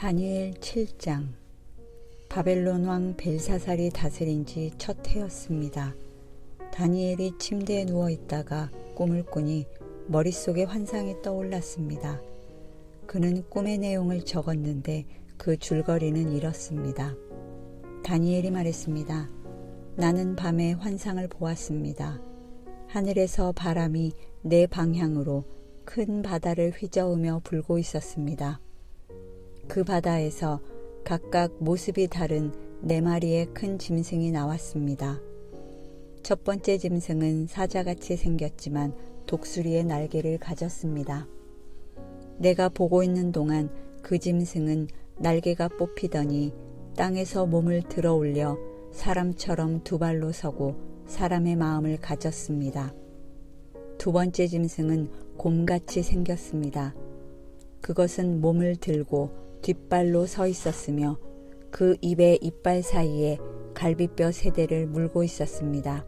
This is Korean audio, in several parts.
다니엘 7장. 바벨론 왕 벨사살이 다스린 지 첫 해였습니다. 다니엘이 침대에 누워 있다가 꿈을 꾸니 머릿속에 환상이 떠올랐습니다. 그는 꿈의 내용을 적었는데 그 줄거리는 이렇습니다. 다니엘이 말했습니다. 나는 밤에 환상을 보았습니다. 하늘에서 바람이 내 방향으로 큰 바다를 휘저으며 불고 있었습니다. 그 바다에서 각각 모습이 다른 4마리의 큰 짐승이 나왔습니다. 첫 번째 짐승은 사자같이 생겼지만 독수리의 날개를 가졌습니다. 내가 보고 있는 동안 그 짐승은 날개가 뽑히더니 땅에서 몸을 들어 올려 사람처럼 2발로 서고 사람의 마음을 가졌습니다. 두 번째 짐승은 곰같이 생겼습니다. 그것은 몸을 들고 뒷발로 서 있었으며 그 입의 이빨 사이에 갈비뼈 3대를 물고 있었습니다.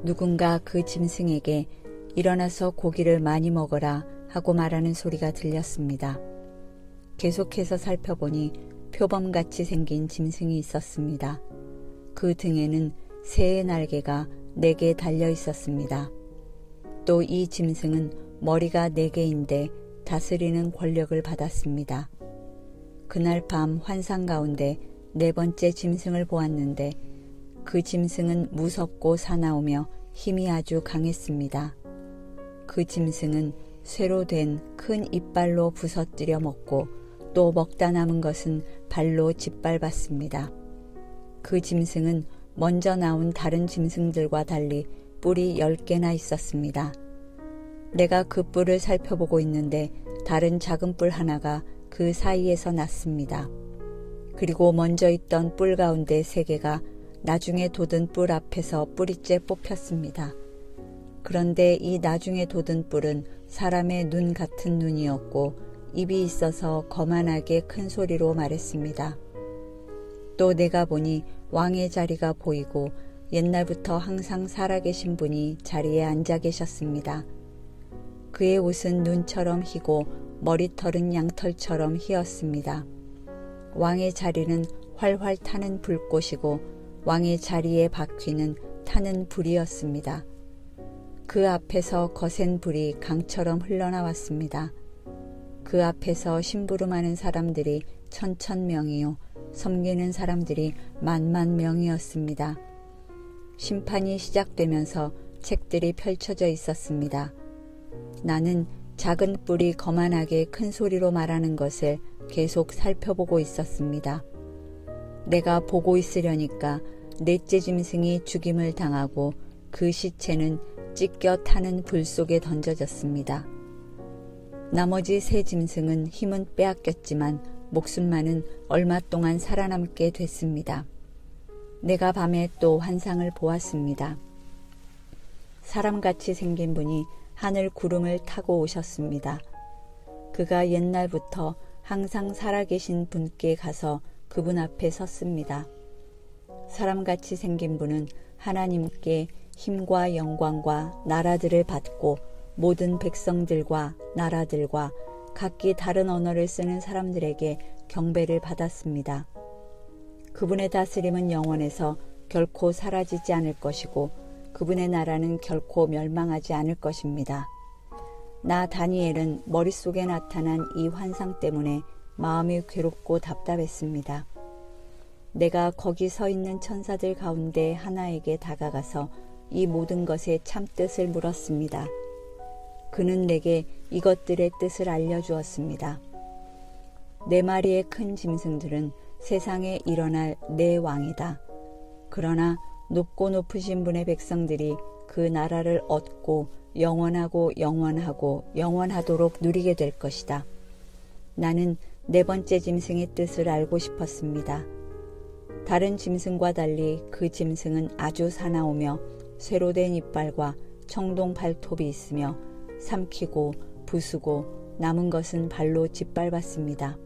누군가 그 짐승에게 일어나서 고기를 많이 먹어라 하고 말하는 소리가 들렸습니다. 계속해서 살펴보니 표범같이 생긴 짐승이 있었습니다. 그 등에는 새의 날개가 4개 달려 있었습니다. 또 이 짐승은 머리가 4개인데 다스리는 권력을 받았습니다. 그날 밤 환상 가운데 4번째 짐승을 보았는데 그 짐승은 무섭고 사나우며 힘이 아주 강했습니다. 그 짐승은 쇠로 된 큰 이빨로 부서뜨려 먹고 또 먹다 남은 것은 발로 짓밟았습니다. 그 짐승은 먼저 나온 다른 짐승들과 달리 뿔이 10개나 있었습니다. 내가 그 뿔을 살펴보고 있는데 다른 작은 뿔 하나가 그 사이에서 났습니다. 그리고 먼저 있던 뿔 가운데 3개가 나중에 돋은 뿔 앞에서 뿌리째 뽑혔습니다. 그런데 이 나중에 돋은 뿔은 사람의 눈 같은 눈이었고 입이 있어서 거만하게 큰 소리로 말했습니다. 또 내가 보니 왕의 자리가 보이고 옛날부터 항상 살아계신 분이 자리에 앉아 계셨습니다. 그의 옷은 눈처럼 희고 머리털은 양털처럼 희었습니다. 왕의 자리는 활활 타는 불꽃이고 왕의 자리의 바퀴는 타는 불이었습니다. 그 앞에서 거센 불이 강처럼 흘러나왔습니다. 그 앞에서 심부름하는 사람들이 1000명이요 섬기는 사람들이 100,000명이었습니다. 심판이 시작되면서 책들이 펼쳐져 있었습니다. 나는 작은 뿔이 거만하게 큰 소리로 말하는 것을 계속 살펴보고 있었습니다. 내가 보고 있으려니까 4째 짐승이 죽임을 당하고 그 시체는 찢겨 타는 불 속에 던져졌습니다. 나머지 3 짐승은 힘은 빼앗겼지만 목숨만은 얼마 동안 살아남게 됐습니다. 내가 밤에 또 환상을 보았습니다. 사람같이 생긴 분이 하늘 구름을 타고 오셨습니다. 그가 옛날부터 항상 살아계신 분께 가서 그분 앞에 섰습니다. 사람같이 생긴 분은 하나님께 힘과 영광과 나라들을 받고 모든 백성들과 나라들과 각기 다른 언어를 쓰는 사람들에게 경배를 받았습니다. 그분의 다스림은 영원해서 결코 사라지지 않을 것이고 그분의 나라는 결코 멸망하지 않을 것입니다. 나 다니엘은 머릿속에 나타난 이 환상 때문에 마음이 괴롭고 답답했습니다. 내가 거기 서 있는 천사들 가운데 하나에게 다가가서 이 모든 것의 참뜻을 물었습니다. 그는 내게 이것들의 뜻을 알려주었습니다. 4마리의 큰 짐승들은 세상에 일어날 4왕이다. 그러나 높고 높으신 분의 백성들이 그 나라를 얻고 영원하고 영원하도록 누리게 될 것이다. 나는 4번째 짐승의 뜻을 알고 싶었습니다. 다른 짐승과 달리 그 짐승은 아주 사나우며 쇠로 된 이빨과 청동 발톱이 있으며 삼키고 부수고 남은 것은 발로 짓밟았습니다.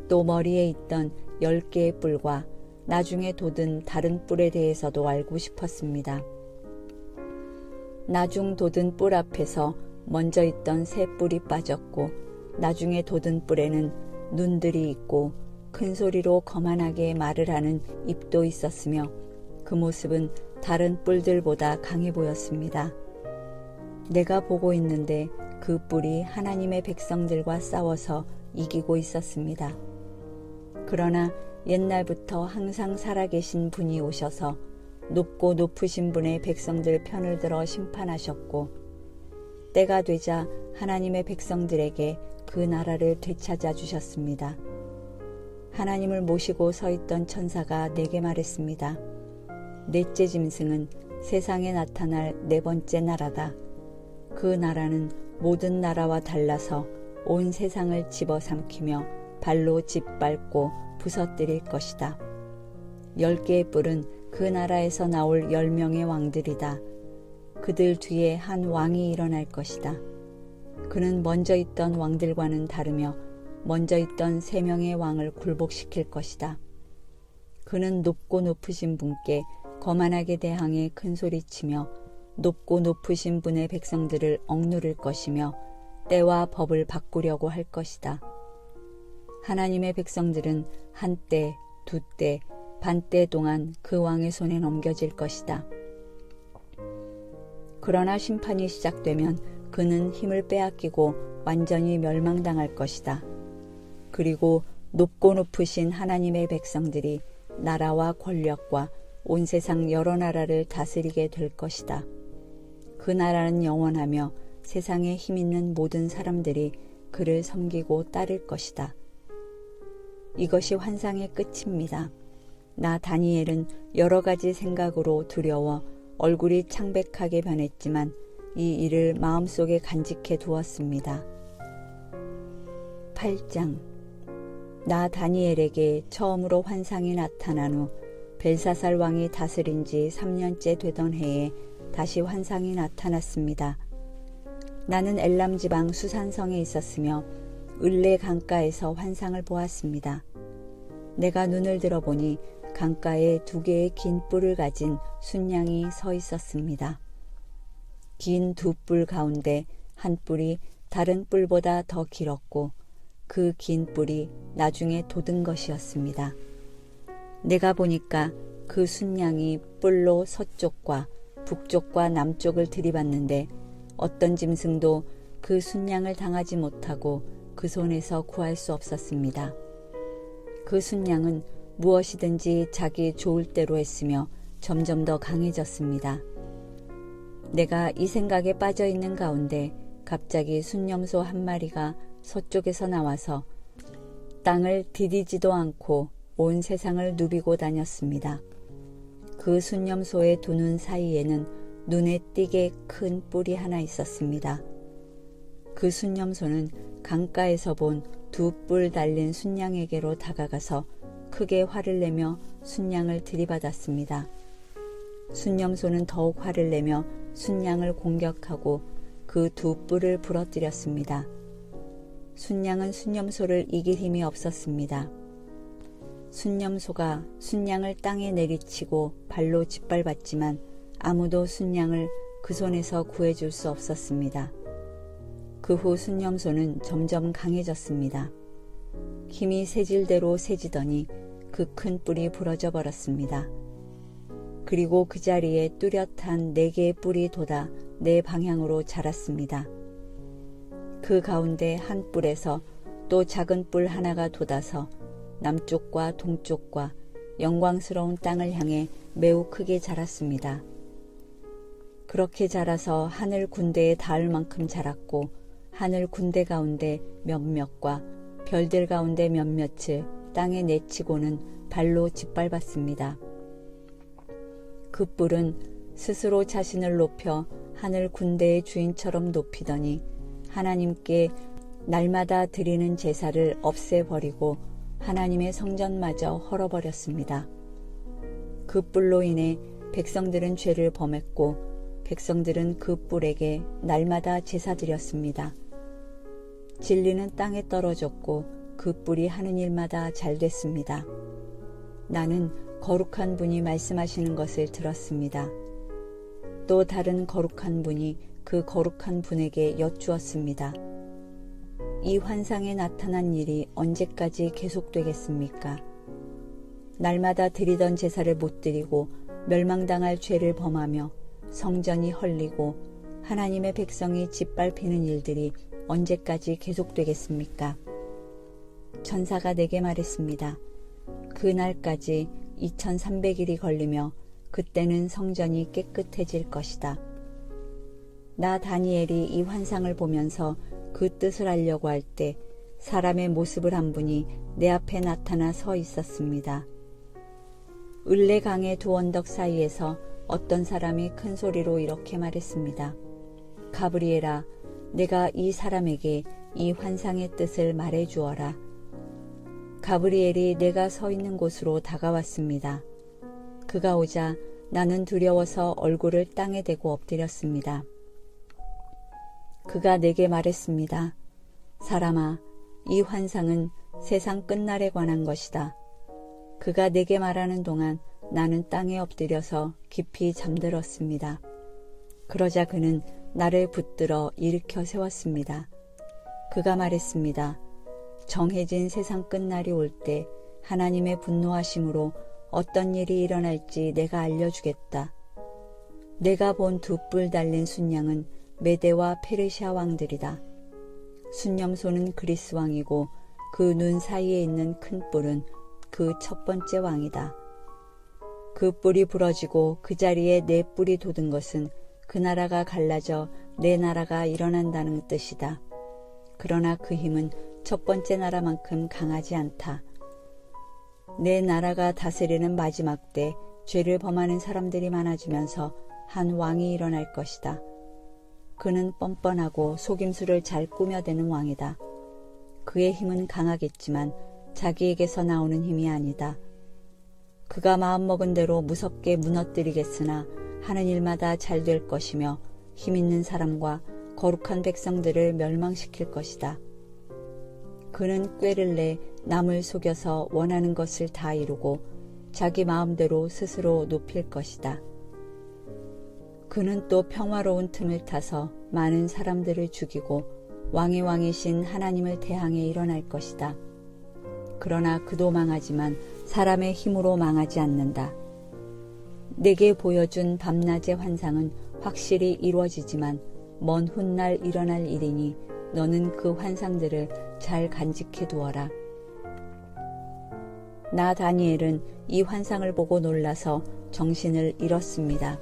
또 머리에 있던 10개의 뿔과 나중에 돋은 다른 뿔에 대해서도 알고 싶었습니다. 나중 돋은 뿔 앞에서 먼저 있던 새 뿔이 빠졌고 나중에 돋은 뿔에는 눈들이 있고 큰 소리로 거만하게 말을 하는 입도 있었으며 그 모습은 다른 뿔들보다 강해 보였습니다. 내가 보고 있는데 그 뿔이 하나님의 백성들과 싸워서 이기고 있었습니다. 그러나 옛날부터 항상 살아계신 분이 오셔서 높고 높으신 분의 백성들 편을 들어 심판하셨고 때가 되자 하나님의 백성들에게 그 나라를 되찾아 주셨습니다. 하나님을 모시고 서 있던 천사가 내게 말했습니다. 넷째 짐승은 세상에 나타날 네 번째 나라다. 그 나라는 모든 나라와 달라서 온 세상을 집어삼키며 발로 짓밟고 부서뜨릴 것이다. 10개의 뿔은 그 나라에서 나올 10명의 왕들이다. 그들 뒤에 한 왕이 일어날 것이다. 그는 먼저 있던 왕들과는 다르며 먼저 있던 3명의 왕을 굴복시킬 것이다. 그는 높고 높으신 분께 거만하게 대항해 큰소리치며 높고 높으신 분의 백성들을 억누를 것이며 때와 법을 바꾸려고 할 것이다. 하나님의 백성들은 한때, 두때, 반때 동안 그 왕의 손에 넘겨질 것이다. 그러나 심판이 시작되면 그는 힘을 빼앗기고 완전히 멸망당할 것이다. 그리고 높고 높으신 하나님의 백성들이 나라와 권력과 온 세상 여러 나라를 다스리게 될 것이다. 그 나라는 영원하며 세상에 힘 있는 모든 사람들이 그를 섬기고 따를 것이다. 이것이 환상의 끝입니다. 나 다니엘은 여러 가지 생각으로 두려워 얼굴이 창백하게 변했지만 이 일을 마음속에 간직해 두었습니다. 8장. 나 다니엘에게 처음으로 환상이 나타난 후 벨사살 왕이 다스린 지 3년째 되던 해에 다시 환상이 나타났습니다. 나는 엘람 지방 수산성에 있었으며 을레 강가에서 환상을 보았습니다. 내가 눈을 들어보니 강가에 2개의 긴 뿔을 가진 순양이 서 있었습니다. 긴 2뿔 가운데 한 뿔이 다른 뿔보다 더 길었고 그 긴 뿔이 나중에 돋은 것이었습니다. 내가 보니까 그 순양이 뿔로 서쪽과 북쪽과 남쪽을 들이받는데 어떤 짐승도 그 순양을 당하지 못하고 그 손에서 구할 수 없었습니다. 그 순양은 무엇이든지 자기 좋을 대로 했으며 점점 더 강해졌습니다. 내가 이 생각에 빠져 있는 가운데 갑자기 순념소 한 마리가 서쪽에서 나와서 땅을 디디지도 않고 온 세상을 누비고 다녔습니다. 그 순념소의 2눈 사이에는 눈에 띄게 큰 뿔이 하나 있었습니다. 그 순념소는 강가에서 본 2뿔 달린 순양에게로 다가가서 크게 화를 내며 순양을 들이받았습니다. 순념소는 더욱 화를 내며 순양을 공격하고 그 2뿔을 부러뜨렸습니다. 순양은 순념소를 이길 힘이 없었습니다. 순념소가 순양을 땅에 내리치고 발로 짓밟았지만 아무도 순양을 그 손에서 구해줄 수 없었습니다. 그 후 순념소는 점점 강해졌습니다. 힘이 세질대로 세지더니 그 큰 뿔이 부러져 버렸습니다. 그리고 그 자리에 뚜렷한 4개의 뿔이 돋아 4방향으로 자랐습니다. 그 가운데 한 뿔에서 또 작은 뿔 하나가 돋아서 남쪽과 동쪽과 영광스러운 땅을 향해 매우 크게 자랐습니다. 그렇게 자라서 하늘 군대에 닿을 만큼 자랐고 하늘 군대 가운데 몇몇과 별들 가운데 몇몇을 땅에 내치고는 발로 짓밟았습니다. 그 뿔은 스스로 자신을 높여 하늘 군대의 주인처럼 높이더니 하나님께 날마다 드리는 제사를 없애버리고 하나님의 성전마저 헐어버렸습니다. 그 뿔로 인해 백성들은 죄를 범했고 백성들은 그 뿔에게 날마다 제사 드렸습니다. 진리는 땅에 떨어졌고 그 뿔이 하는 일마다 잘 됐습니다. 나는 거룩한 분이 말씀하시는 것을 들었습니다. 또 다른 거룩한 분이 그 거룩한 분에게 여쭈었습니다. 이 환상에 나타난 일이 언제까지 계속되겠습니까? 날마다 드리던 제사를 못 드리고 멸망당할 죄를 범하며 성전이 헐리고 하나님의 백성이 짓밟히는 일들이 언제까지 계속되겠습니까? 천사가 내게 말했습니다. 그날까지 2300일이 걸리며 그때는 성전이 깨끗해질 것이다. 나 다니엘이 이 환상을 보면서 그 뜻을 알려고 할 때 사람의 모습을 한 분이 내 앞에 나타나 서 있었습니다. 을레강의 두 언덕 사이에서 어떤 사람이 큰 소리로 이렇게 말했습니다. 가브리엘아, 내가 이 사람에게 이 환상의 뜻을 말해 주어라. 가브리엘이 내가 서 있는 곳으로 다가왔습니다. 그가 오자 나는 두려워서 얼굴을 땅에 대고 엎드렸습니다. 그가 내게 말했습니다. 사람아, 이 환상은 세상 끝날에 관한 것이다. 그가 내게 말하는 동안 나는 땅에 엎드려서 깊이 잠들었습니다. 그러자 그는 나를 붙들어 일으켜 세웠습니다. 그가 말했습니다. 정해진 세상 끝날이 올 때 하나님의 분노하심으로 어떤 일이 일어날지 내가 알려주겠다. 내가 본 두 뿔 달린 순양은 메대와 페르시아 왕들이다. 순념소는 그리스 왕이고 그 눈 사이에 있는 큰 뿔은 그 첫 번째 왕이다. 그 뿔이 부러지고 그 자리에 네 뿔이 돋은 것은 그 나라가 갈라져 네 나라가 일어난다는 뜻이다. 그러나 그 힘은 첫 번째 나라만큼 강하지 않다. 네 나라가 다스리는 마지막 때 죄를 범하는 사람들이 많아지면서 한 왕이 일어날 것이다. 그는 뻔뻔하고 속임수를 잘 꾸며대는 왕이다. 그의 힘은 강하겠지만 자기에게서 나오는 힘이 아니다. 그가 마음먹은 대로 무섭게 무너뜨리겠으나 하는 일마다 잘 될 것이며 힘 있는 사람과 거룩한 백성들을 멸망시킬 것이다. 그는 꾀를 내 남을 속여서 원하는 것을 다 이루고 자기 마음대로 스스로 높일 것이다. 그는 또 평화로운 틈을 타서 많은 사람들을 죽이고 왕의 왕이신 하나님을 대항해 일어날 것이다. 그러나 그도 망하지만 사람의 힘으로 망하지 않는다. 내게 보여준 밤낮의 환상은 확실히 이루어지지만 먼 훗날 일어날 일이니 너는 그 환상들을 잘 간직해 두어라. 나 다니엘은 이 환상을 보고 놀라서 정신을 잃었습니다.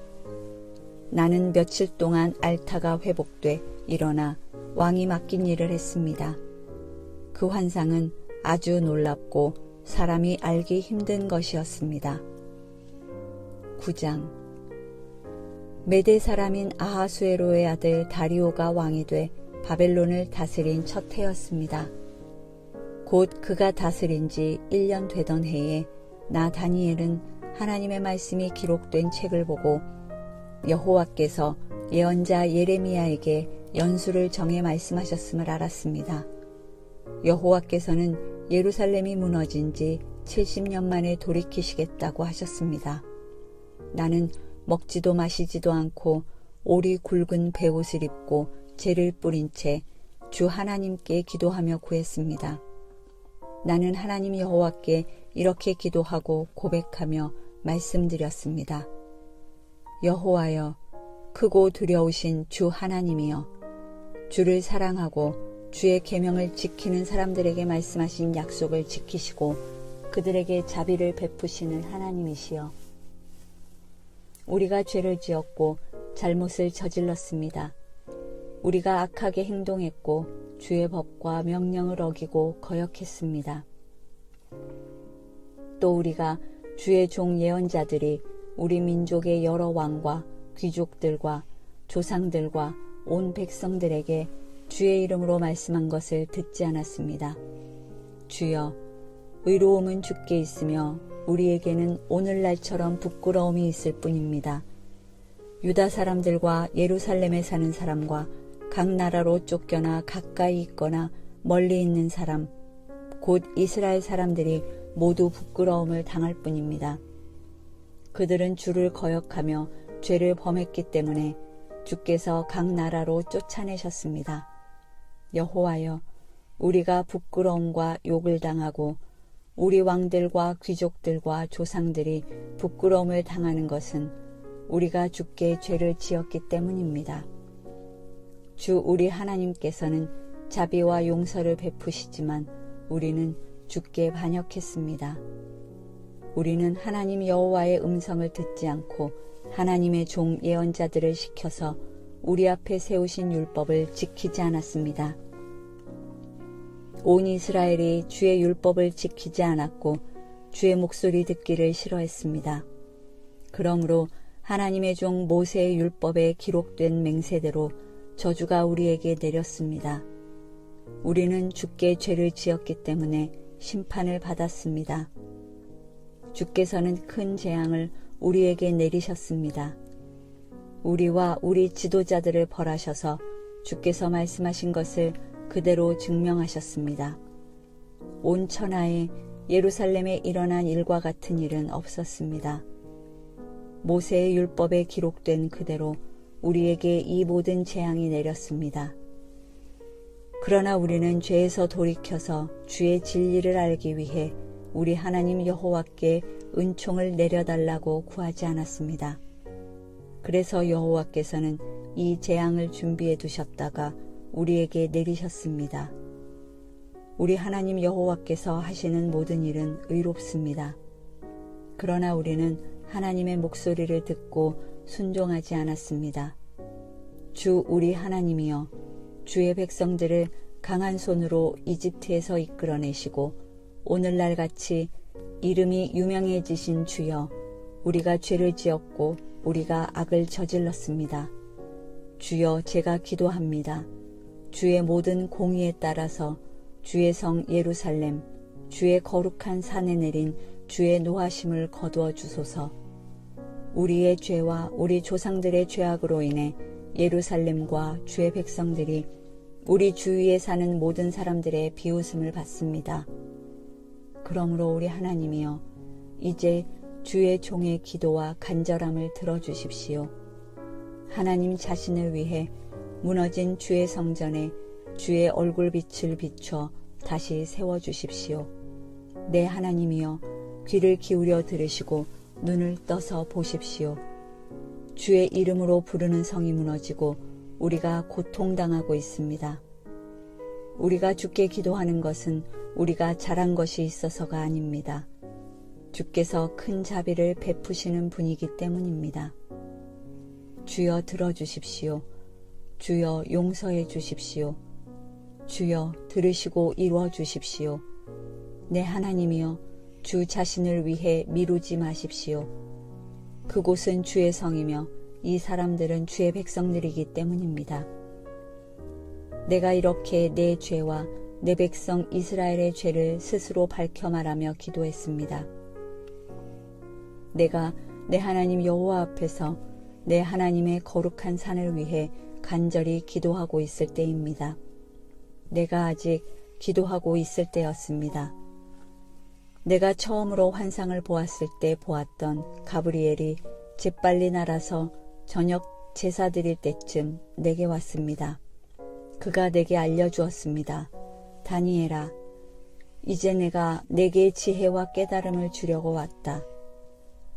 나는 며칠 동안 알타가 회복돼 일어나 왕이 맡긴 일을 했습니다. 그 환상은 아주 놀랍고 사람이 알기 힘든 것이었습니다. 9장. 메대 사람인 아하수에로의 아들 다리오가 왕이 돼 바벨론을 다스린 첫 해였습니다. 곧 그가 다스린 지 1년 되던 해에 나 다니엘은 하나님의 말씀이 기록된 책을 보고 여호와께서 예언자 예레미야에게 연수를 정해 말씀하셨음을 알았습니다. 여호와께서는 예루살렘이 무너진 지 70년 만에 돌이키시겠다고 하셨습니다. 나는 먹지도 마시지도 않고 오리 굵은 베옷을 입고 재를 뿌린 채 주 하나님께 기도하며 구했습니다. 나는 하나님 여호와께 이렇게 기도하고 고백하며 말씀드렸습니다. 여호와여, 크고 두려우신 주 하나님이여, 주를 사랑하고 주의 계명을 지키는 사람들에게 말씀하신 약속을 지키시고 그들에게 자비를 베푸시는 하나님이시여, 우리가 죄를 지었고 잘못을 저질렀습니다. 우리가 악하게 행동했고 주의 법과 명령을 어기고 거역했습니다. 또 우리가 주의 종 예언자들이 우리 민족의 여러 왕과 귀족들과 조상들과 온 백성들에게 주의 이름으로 말씀한 것을 듣지 않았습니다. 주여, 의로움은 주께 있으며 우리에게는 오늘날처럼 부끄러움이 있을 뿐입니다. 유다 사람들과 예루살렘에 사는 사람과 각 나라로 쫓겨나 가까이 있거나 멀리 있는 사람, 곧 이스라엘 사람들이 모두 부끄러움을 당할 뿐입니다. 그들은 주를 거역하며 죄를 범했기 때문에 주께서 각 나라로 쫓아내셨습니다. 여호와여, 우리가 부끄러움과 욕을 당하고 우리 왕들과 귀족들과 조상들이 부끄러움을 당하는 것은 우리가 주께 죄를 지었기 때문입니다. 주 우리 하나님께서는 자비와 용서를 베푸시지만 우리는 주께 반역했습니다. 우리는 하나님 여호와의 음성을 듣지 않고 하나님의 종 예언자들을 시켜서 우리 앞에 세우신 율법을 지키지 않았습니다. 온 이스라엘이 주의 율법을 지키지 않았고 주의 목소리 듣기를 싫어했습니다. 그러므로 하나님의 종 모세의 율법에 기록된 맹세대로 저주가 우리에게 내렸습니다. 우리는 주께 죄를 지었기 때문에 심판을 받았습니다. 주께서는 큰 재앙을 우리에게 내리셨습니다. 우리와 우리 지도자들을 벌하셔서 주께서 말씀하신 것을 그대로 증명하셨습니다. 온 천하에 예루살렘에 일어난 일과 같은 일은 없었습니다. 모세의 율법에 기록된 그대로 우리에게 이 모든 재앙이 내렸습니다. 그러나 우리는 죄에서 돌이켜서 주의 진리를 알기 위해 우리 하나님 여호와께 은총을 내려달라고 구하지 않았습니다. 그래서 여호와께서는 이 재앙을 준비해 두셨다가 우리에게 내리셨습니다. 우리 하나님 여호와께서 하시는 모든 일은 의롭습니다. 그러나 우리는 하나님의 목소리를 듣고 순종하지 않았습니다. 주 우리 하나님이여, 주의 백성들을 강한 손으로 이집트에서 이끌어내시고 오늘날 같이 이름이 유명해지신 주여, 우리가 죄를 지었고 우리가 악을 저질렀습니다. 주여, 제가 기도합니다. 주의 모든 공의에 따라서 주의 성 예루살렘, 주의 거룩한 산에 내린 주의 노하심을 거두어 주소서. 우리의 죄와 우리 조상들의 죄악으로 인해 예루살렘과 주의 백성들이 우리 주위에 사는 모든 사람들의 비웃음을 받습니다. 그러므로 우리 하나님이여, 이제 주의 종의 기도와 간절함을 들어주십시오. 하나님 자신을 위해 무너진 주의 성전에 주의 얼굴빛을 비춰 다시 세워주십시오. 내 하나님이여, 귀를 기울여 들으시고 눈을 떠서 보십시오. 주의 이름으로 부르는 성이 무너지고 우리가 고통당하고 있습니다. 우리가 주께 기도하는 것은 우리가 잘한 것이 있어서가 아닙니다. 주께서 큰 자비를 베푸시는 분이기 때문입니다. 주여, 들어주십시오. 주여, 용서해 주십시오. 주여, 들으시고 이루어 주십시오. 내 하나님이여, 주 자신을 위해 미루지 마십시오. 그곳은 주의 성이며 이 사람들은 주의 백성들이기 때문입니다. 내가 이렇게 내 죄와 내 백성 이스라엘의 죄를 스스로 밝혀 말하며 기도했습니다. 내가 내 하나님 여호와 앞에서 내 하나님의 거룩한 산을 위해 간절히 기도하고 있을 때입니다. 내가 아직 기도하고 있을 때였습니다. 내가 처음으로 환상을 보았을 때 보았던 가브리엘이 재빨리 날아서 저녁 제사 드릴 때쯤 내게 왔습니다. 그가 내게 알려주었습니다. 다니엘아, 이제 내가 내게 지혜와 깨달음을 주려고 왔다.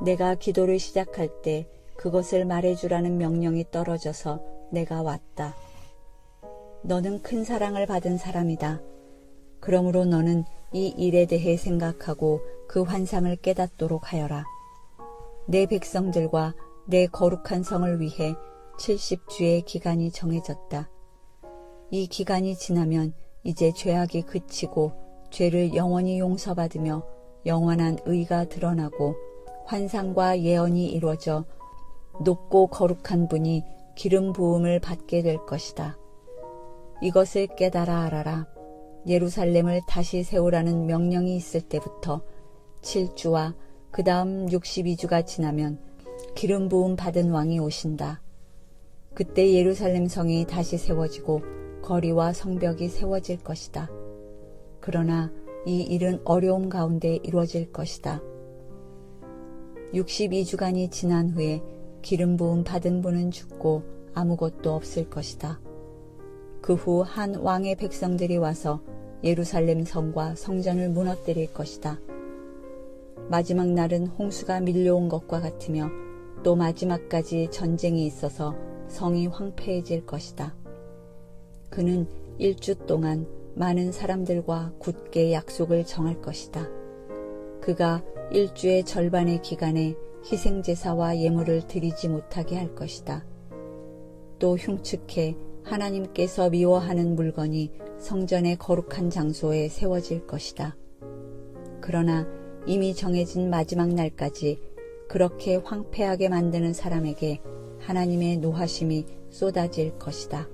내가 기도를 시작할 때 그것을 말해주라는 명령이 떨어져서 내가 왔다. 너는 큰 사랑을 받은 사람이다. 그러므로 너는 이 일에 대해 생각하고 그 환상을 깨닫도록 하여라. 내 백성들과 내 거룩한 성을 위해 70주의 기간이 정해졌다. 이 기간이 지나면 이제 죄악이 그치고 죄를 영원히 용서받으며 영원한 의가 드러나고 환상과 예언이 이루어져 높고 거룩한 분이 기름 부음을 받게 될 것이다. 이것을 깨달아 알아라. 예루살렘을 다시 세우라는 명령이 있을 때부터 7주와 그 다음 62주가 지나면 기름 부음 받은 왕이 오신다. 그때 예루살렘 성이 다시 세워지고 거리와 성벽이 세워질 것이다. 그러나 이 일은 어려움 가운데 이루어질 것이다. 62주간이 지난 후에 기름 부음 받은 분은 죽고 아무것도 없을 것이다. 그 후 한 왕의 백성들이 와서 예루살렘 성과 성전을 무너뜨릴 것이다. 마지막 날은 홍수가 밀려온 것과 같으며 또 마지막까지 전쟁이 있어서 성이 황폐해질 것이다. 그는 1주 동안 많은 사람들과 굳게 약속을 정할 것이다. 그가 1주의 절반의 기간에 희생제사와 예물을 드리지 못하게 할 것이다. 또 흉측해 하나님께서 미워하는 물건이 성전의 거룩한 장소에 세워질 것이다. 그러나 이미 정해진 마지막 날까지 그렇게 황폐하게 만드는 사람에게 하나님의 노하심이 쏟아질 것이다.